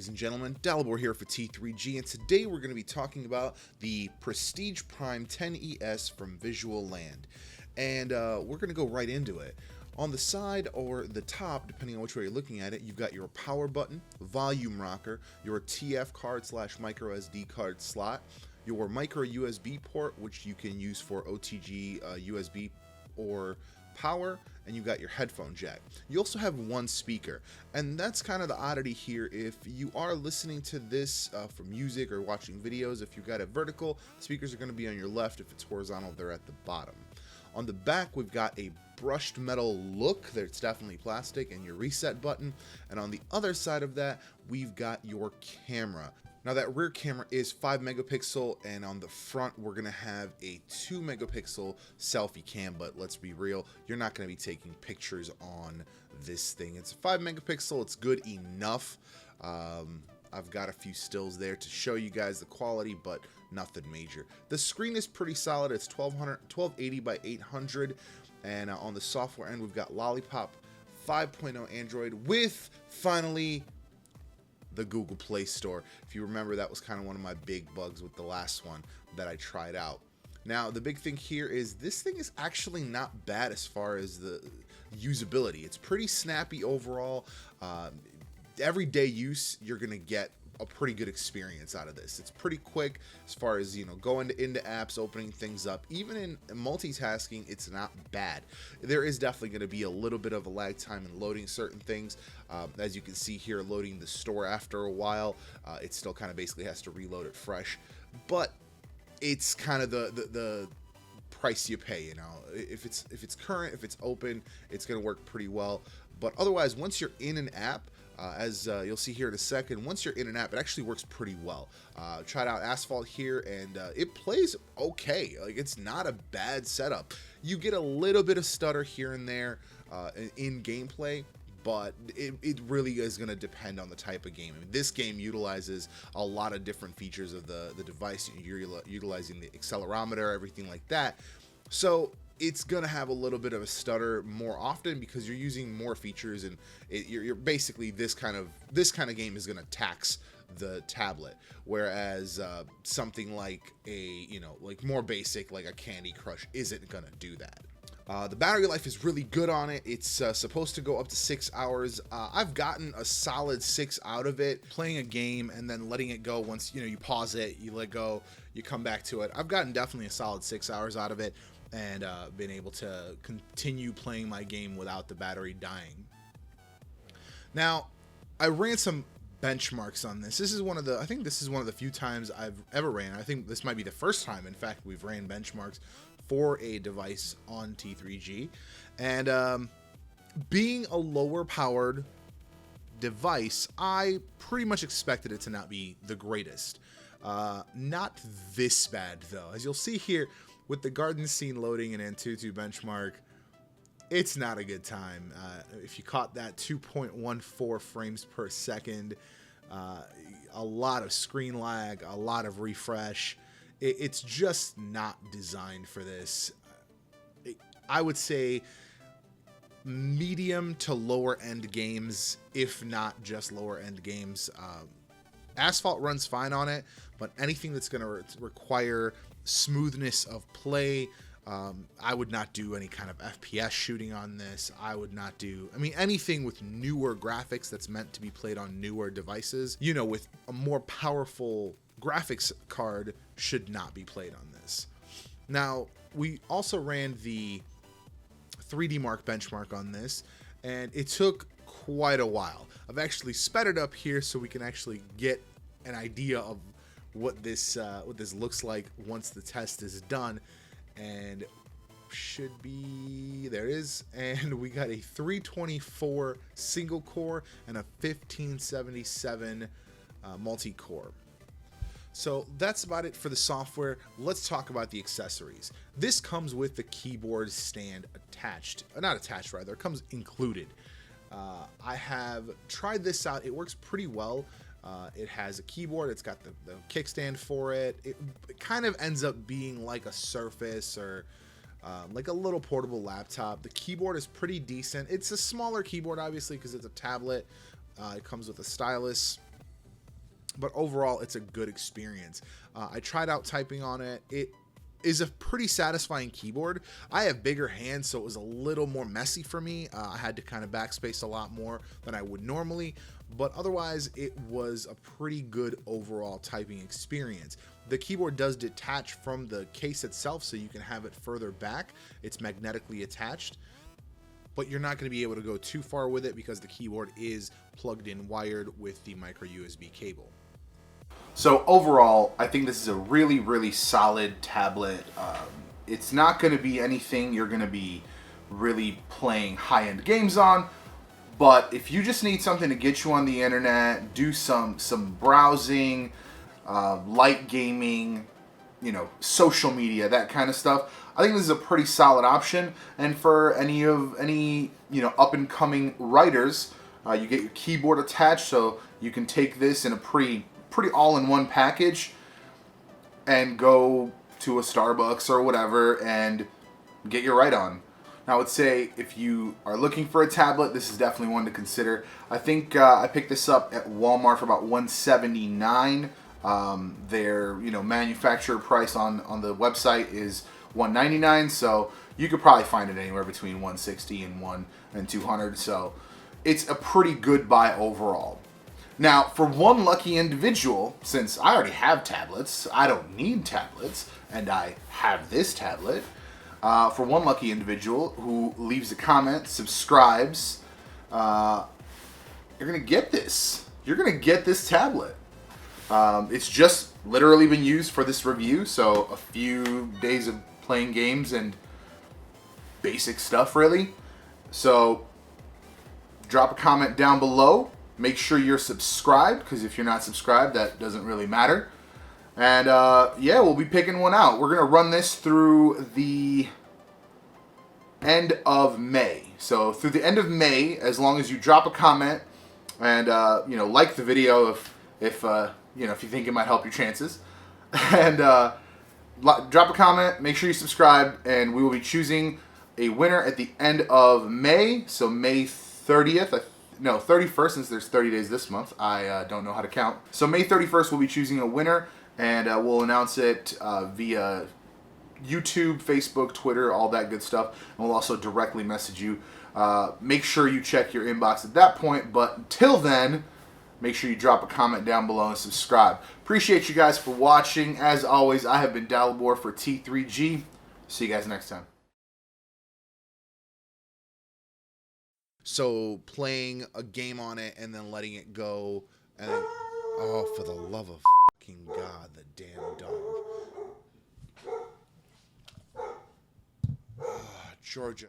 ladies and gentlemen, Dalibor here for T3G, and today we're going to be talking about the Prestige Prime 10ES from Visual Land. And we're going to go right into it. On the side or the top, depending on which way you're looking at it, you've got your power button, volume rocker, your TF card / micro SD card slot, your micro USB port, which you can use for OTG USB or power, and you've got your headphone jack. You also have one speaker, and that's kind of the oddity here. If you are listening to this for music or watching videos, if you've got it vertical, speakers are going to be on your left. If it's horizontal, they're at the bottom. On the back, we've got a brushed metal look. There's definitely plastic, and your reset button. And on the other side of that, we've got your camera. Now that rear camera is 5 megapixel, and on the front we're gonna have a 2 megapixel selfie cam, but let's be real, you're not gonna be taking pictures on this thing. It's 5 megapixel, it's good enough. I've got a few stills there to show you guys the quality, but nothing major. The screen is pretty solid. It's 1280 by 800, and on the software end we've got Lollipop 5.0 Android with, finally, the Google Play Store. If you remember, that was kind of one of my big bugs with the last one that I tried out. Now, the big thing here is this thing is actually not bad as far as the usability. It's pretty snappy overall. Everyday use, you're gonna get a pretty good experience out of this. It's pretty quick as far as, you know, going into apps, opening things up. Even in multitasking, it's not bad. There is definitely going to be a little bit of a lag time in loading certain things. As you can see here, loading the store after a while, it still kind of basically has to reload it fresh. But it's kind of the price you pay, you know. If it's current, if it's open, it's going to work pretty well. But otherwise, once you're in an app, as you'll see here in a second, once you're in an app, it actually works pretty well. Tried out Asphalt here, and it plays okay. Like, it's not a bad setup. You get a little bit of stutter here and there in gameplay, but it really is going to depend on the type of game. I mean, this game utilizes a lot of different features of the device. You're utilizing the accelerometer, everything like that. So it's gonna have a little bit of a stutter more often because you're using more features, and you're basically this kind of game is gonna tax the tablet, whereas something like like more basic, like a Candy Crush, isn't gonna do that. The battery life is really good on it. It's supposed to go up to 6 hours. I've gotten a solid 6 out of it, playing a game and then letting it go. Once you pause it, you let go, you come back to it. I've gotten definitely a solid 6 hours out of it, and been able to continue playing my game without the battery dying. Now, I ran some benchmarks on this. I think this is one of the few times I've ever ran. I think this might be the first time, in fact, we've ran benchmarks for a device on T3G. And being a lower powered device, I pretty much expected it to not be the greatest. Not this bad though. As you'll see here, with the garden scene loading in Antutu benchmark, it's not a good time. If you caught that 2.14 frames per second, a lot of screen lag, a lot of refresh. It's just not designed for this. I would say medium to lower end games, if not just lower end games. Asphalt runs fine on it, but anything that's going to require smoothness of play, I would not do any kind of FPS shooting on this. I would not do, anything with newer graphics that's meant to be played on newer devices, with a more powerful graphics card, should not be played on this. Now, we also ran the 3D Mark benchmark on this, and it took quite a while. I've actually sped it up here so we can actually get an idea of what this looks like once the test is done, and should be, there it is, and we got a 324 single core and a 1577 multi-core. So that's about it for the software. Let's talk about the accessories. This comes with the keyboard stand attached, not attached rather, it comes included. I have tried this out. It works pretty well. It has a keyboard. It's got the kickstand for it. It kind of ends up being like a Surface or like a little portable laptop. The keyboard is pretty decent. It's a smaller keyboard, obviously, because it's a tablet. It comes with a stylus. but overall it's a good experience. I tried out typing on it. It is a pretty satisfying keyboard. I have bigger hands, so it was a little more messy for me. I had to kind of backspace a lot more than I would normally, but otherwise it was a pretty good overall typing experience. The keyboard does detach from the case itself, so you can have it further back. It's magnetically attached, but you're not going to be able to go too far with it because the keyboard is plugged in wired with the micro USB cable. So overall, I think this is a really, really solid tablet. It's not going to be anything you're going to be really playing high-end games on, but if you just need something to get you on the internet, do some browsing, light gaming, you know, social media, that kind of stuff, I think this is a pretty solid option. And for any you know, up-and-coming writers, you get your keyboard attached, so you can take this in a pretty all-in-one package and go to a Starbucks or whatever and get your write on. Now, I would say if you are looking for a tablet, this is definitely one to consider. I think I picked this up at Walmart for about $179. Their manufacturer price on the website is $199, so you could probably find it anywhere between $160 and $200. So it's a pretty good buy overall. Now, for one lucky individual, since I already have tablets, I don't need tablets, and I have this tablet, for one lucky individual who leaves a comment, subscribes, you're going to get this. You're going to get this tablet. It's just literally been used for this review, so a few days of playing games and basic stuff, really. So, drop a comment down below. Make sure you're subscribed, because if you're not subscribed, that doesn't really matter. And yeah, we'll be picking one out. We're going to run this through the end of May. So through the end of May, as long as you drop a comment and like the video if you think it might help your chances, and drop a comment, make sure you subscribe, and we will be choosing a winner at the end of May. So May 30th. No, 31st, since there's 30 days this month. I don't know how to count. So May 31st, we'll be choosing a winner, and we'll announce it via YouTube, Facebook, Twitter, all that good stuff. And we'll also directly message you. Make sure you check your inbox at that point, but until then, make sure you drop a comment down below and subscribe. Appreciate you guys for watching. As always, I have been Dalibor for T3G. See you guys next time. So playing a game on it and then letting it go, and then, oh, for the love of fucking God, the damn dog. Georgia.